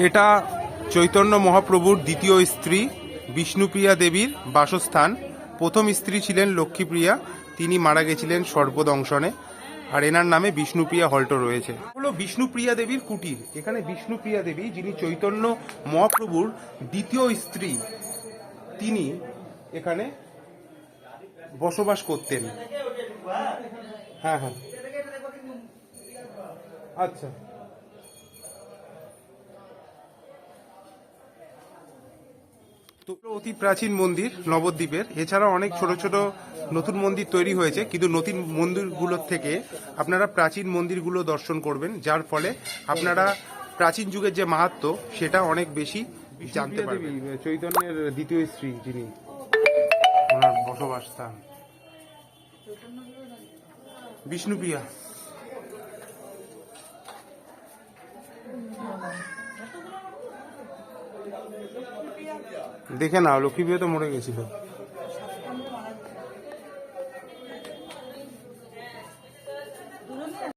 এটা চৈতন্য মহাপ্রভুর দ্বিতীয় স্ত্রী বিষ্ণুপ্রিয়া দেবীর বাসস্থান। প্রথম স্ত্রী ছিলেন লক্ষ্মীপ্রিয়া, তিনি মারা গেছিলেন সর্পদংশনে, আর এনার নামে বিষ্ণুপ্রিয়া হল্ট রয়েছে। হলো বিষ্ণুপ্রিয়া দেবীর কুটির। এখানে বিষ্ণুপ্রিয়া দেবী, যিনি চৈতন্য মহাপ্রভুর দ্বিতীয় স্ত্রী, তিনি এখানে বসবাস করতেন। হ্যাঁ হ্যাঁ, আচ্ছা। তো অতি প্রাচীন মন্দির নবদ্বীপের। এছাড়া অনেক ছোট ছোট নতুন মন্দির তৈরি হয়েছে, কিন্তু নতুন মন্দিরগুলোর থেকে আপনারা প্রাচীন মন্দিরগুলো দর্শন করবেন, যার ফলে আপনারা প্রাচীন যুগের যে মাহাত্ম্য সেটা অনেক বেশি জানতে পারবেন। চৈতন্যের দ্বিতীয় স্ত্রী, যিনি ওনার বসবাস স্থান বিষ্ণুপ্রিয়া। দেখে না, লক্ষ্মীপ্রিয়া তো মরে গেছিল।